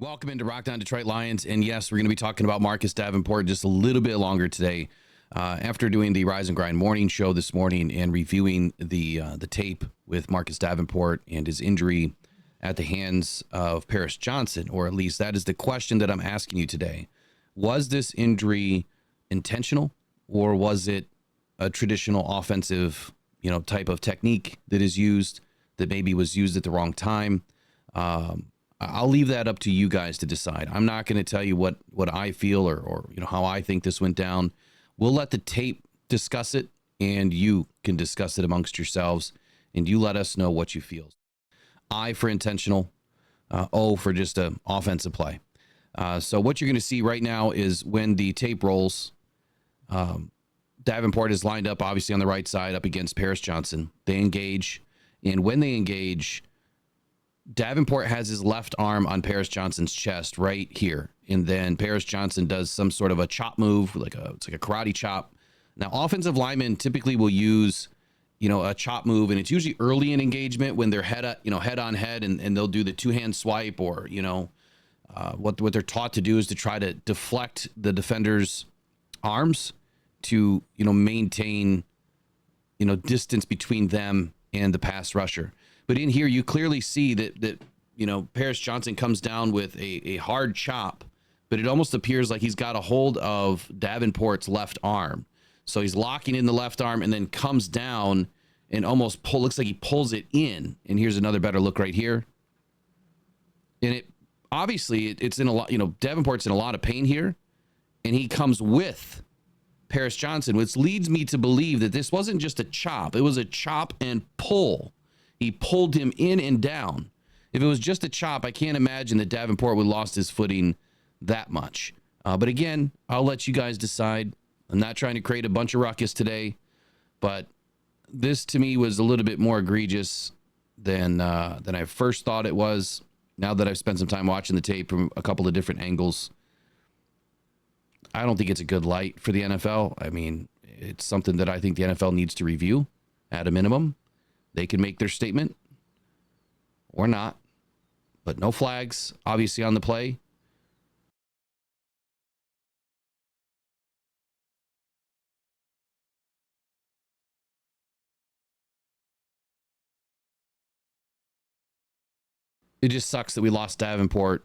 Welcome into Rockhound Detroit Lions, and yes, we're going to be talking about Marcus Davenport just a little bit longer today. After doing the Rise and Grind morning show this morning and reviewing the tape with Marcus Davenport and his injury at the hands of Paris Johnson, or at least that is the question that I'm asking you today. Was this injury intentional, or was it a traditional offensive, type of technique that is used that maybe was used at the wrong time? I'll leave that up to you guys to decide. I'm not going to tell you what I feel or how I think this went down. We'll let the tape discuss it, and you can discuss it amongst yourselves, and you let us know what you feel. I for intentional, O for just an offensive play. So what you're going to see right now is when the tape rolls, Davenport is lined up obviously on the right side up against Paris Johnson. They engage, and when they engage, Davenport has his left arm on Paris Johnson's chest right here. And then Paris Johnson does some sort of a chop move, it's like a karate chop. Now, offensive linemen typically will use, a chop move, and it's usually early in engagement when they're head on head, and they'll do the two-hand swipe, or, what they're taught to do is to try to deflect the defender's arms to, maintain, distance between them and the pass rusher. But in here, you clearly see that Paris Johnson comes down with a hard chop, but it almost appears like he's got a hold of Davenport's left arm. So he's locking in the left arm and then comes down and almost looks like he pulls it in. And here's another better look right here. And it's in a lot, Davenport's in a lot of pain here, and he comes with Paris Johnson, which leads me to believe that this wasn't just a chop. It was a chop and pull. He pulled him in and down. If it was just a chop, I can't imagine that Davenport would have lost his footing that much. But again, I'll let you guys decide. I'm not trying to create a bunch of ruckus today, but this to me was a little bit more egregious than I first thought it was. Now that I've spent some time watching the tape from a couple of different angles, I don't think it's a good light for the NFL. I mean, it's something that I think the NFL needs to review at a minimum. They can make their statement or not, but no flags, obviously, on the play. It just sucks that we lost Davenport,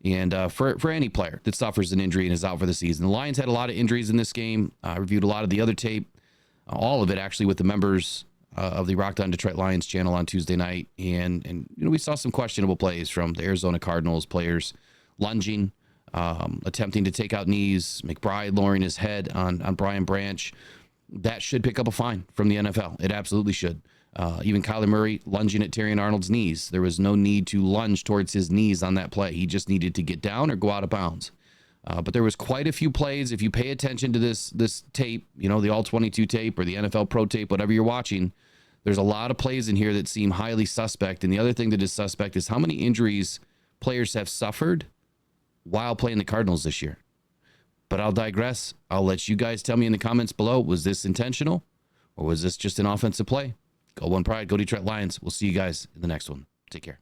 and for any player that suffers an injury and is out for the season. The Lions had a lot of injuries in this game. I reviewed a lot of the other tape, all of it actually with the members of the Rockhound Detroit Lions channel on Tuesday night, and we saw some questionable plays from the Arizona Cardinals players, lunging, attempting to take out knees, McBride lowering his head on Brian Branch. That should pick up a fine from the NFL. It absolutely should. Even Kyler Murray lunging at Terrion Arnold's knees. There was no need to lunge towards his knees on that play. He just needed to get down or go out of bounds. But there was quite a few plays. If you pay attention to this tape, the All-22 tape or the NFL Pro tape, whatever you're watching, there's a lot of plays in here that seem highly suspect. And the other thing that is suspect is how many injuries players have suffered while playing the Cardinals this year. But I'll digress. I'll let you guys tell me in the comments below, was this intentional or was this just an offensive play? Go One Pride, go Detroit Lions. We'll see you guys in the next one. Take care.